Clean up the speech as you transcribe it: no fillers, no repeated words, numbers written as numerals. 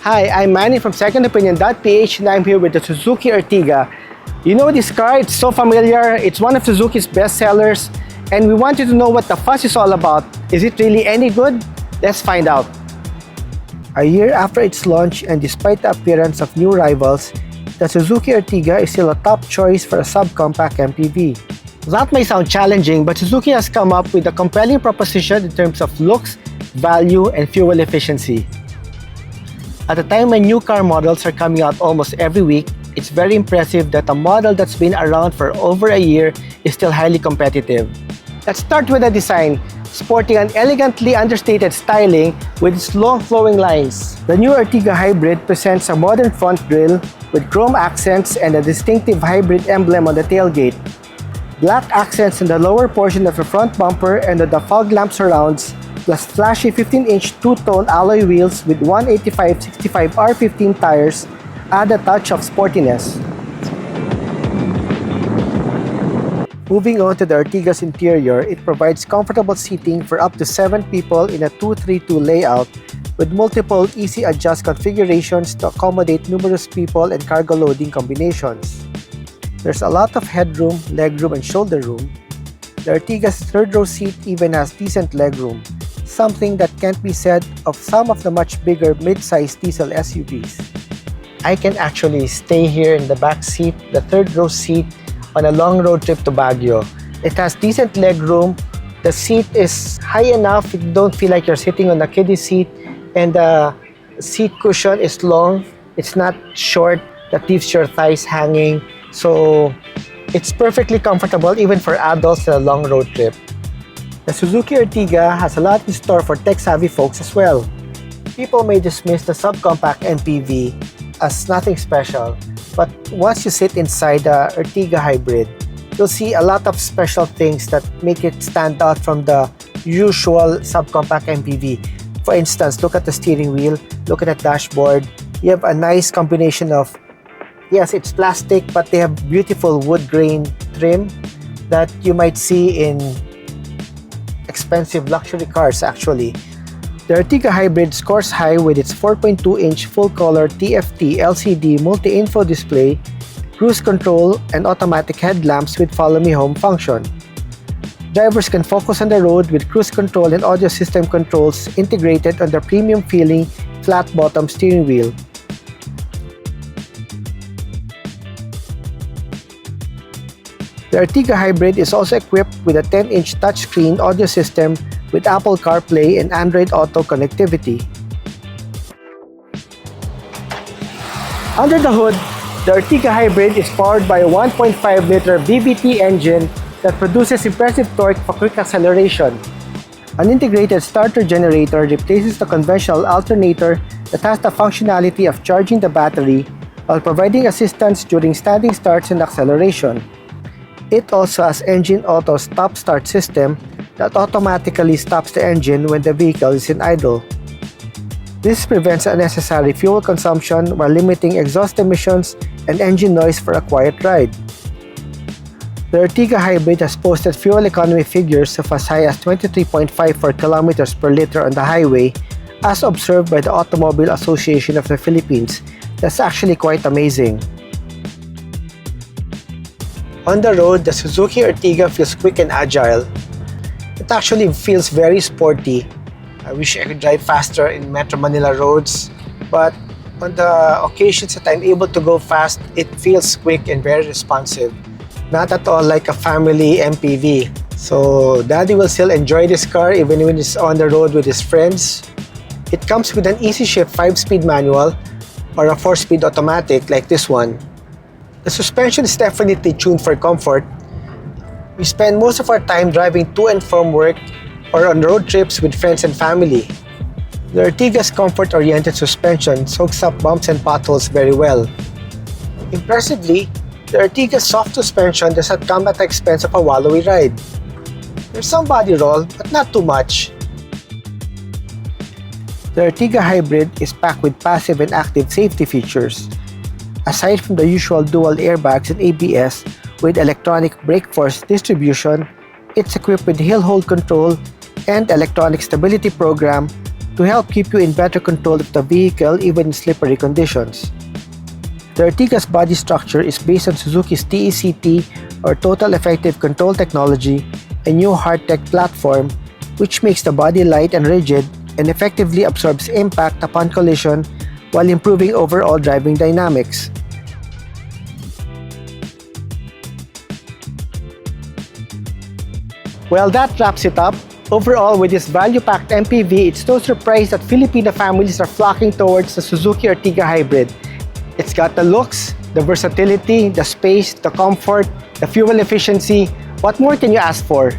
Hi, I'm Manny from secondopinion.ph and I'm here with the Suzuki Ertiga. You know this car, it's so familiar, it's one of Suzuki's best sellers, and we want you to know what the fuss is all about. Is it really any good? Let's find out. A year after its launch and despite the appearance of new rivals, the Suzuki Ertiga is still a top choice for a subcompact MPV. That may sound challenging, but Suzuki has come up with a compelling proposition in terms of looks, value, and fuel efficiency. At a time when new car models are coming out almost every week, it's very impressive that a model that's been around for over a year is still highly competitive. Let's start with the design, sporting an elegantly understated styling with its long flowing lines. The new Ertiga Hybrid presents a modern front grille with chrome accents and a distinctive hybrid emblem on the tailgate. Black accents in the lower portion of the front bumper and on the fog lamp surrounds, plus flashy 15-inch two-tone alloy wheels with 185/65 R15 tires add a touch of sportiness. Moving on to the Ertiga's interior, it provides comfortable seating for up to 7 people in a 2-3-2 layout with multiple easy-adjust configurations to accommodate numerous people and cargo loading combinations. There's a lot of headroom, legroom, and shoulder room. The Ertiga's third-row seat even has decent legroom, something that can't be said of some of the much bigger mid-sized diesel SUVs. I can actually stay here in the back seat, the third-row seat, on a long road trip to Baguio. It has decent legroom. The seat is high enough, you don't feel like you're sitting on a kiddie seat, and the seat cushion is long. It's not short that leaves your thighs hanging. So it's perfectly comfortable even for adults on a long road trip. The Suzuki Ertiga has a lot in store for tech-savvy folks as well. People may dismiss the subcompact MPV as nothing special, but once you sit inside the Ertiga Hybrid, you'll see a lot of special things that make it stand out from the usual subcompact MPV. For instance, look at the steering wheel, look at the dashboard. You have a nice combination of, yes, it's plastic, but they have beautiful wood grain trim that you might see in expensive luxury cars actually. The Ertiga Hybrid scores high with its 4.2-inch full-color TFT LCD multi-info display, cruise control, and automatic headlamps with Follow Me Home function. Drivers can focus on the road with cruise control and audio system controls integrated on the premium-feeling flat-bottom steering wheel. The Ertiga Hybrid is also equipped with a 10-inch touchscreen audio system with Apple CarPlay and Android Auto connectivity. Under the hood, the Ertiga Hybrid is powered by a 1.5-liter VVT engine that produces impressive torque for quick acceleration. An integrated starter generator replaces the conventional alternator that has the functionality of charging the battery while providing assistance during standing starts and acceleration. It also has Engine Auto's stop-start system that automatically stops the engine when the vehicle is in idle. This prevents unnecessary fuel consumption while limiting exhaust emissions and engine noise for a quiet ride. The Ertiga Hybrid has posted fuel economy figures of as high as 23.54 km per liter on the highway, as observed by the Automobile Association of the Philippines. That's actually quite amazing. On the road, the Suzuki Ertiga feels quick and agile. It actually feels very sporty. I wish I could drive faster in Metro Manila roads, but on the occasions that I'm able to go fast, it feels quick and very responsive. Not at all like a family MPV. So Daddy will still enjoy this car even when he's on the road with his friends. It comes with an easy shift 5-speed manual or a 4-speed automatic like this one. The suspension is definitely tuned for comfort. We spend most of our time driving to and from work or on road trips with friends and family. The Ertiga's comfort-oriented suspension soaks up bumps and potholes very well. Impressively, the Ertiga's soft suspension does not come at the expense of a wallowy ride. There's some body roll, but not too much. The Ertiga Hybrid is packed with passive and active safety features. Aside from the usual dual airbags and ABS with electronic brake force distribution, it's equipped with hill hold control and electronic stability program, to help keep you in better control of the vehicle even in slippery conditions. The Ertiga's body structure is based on Suzuki's TECT or Total Effective Control technology, a new hard-tech platform which makes the body light and rigid and effectively absorbs impact upon collision while improving overall driving dynamics. Well, that wraps it up. Overall, with this value-packed MPV, it's no surprise that Filipino families are flocking towards the Suzuki Ertiga Hybrid. It's got the looks, the versatility, the space, the comfort, the fuel efficiency. What more can you ask for?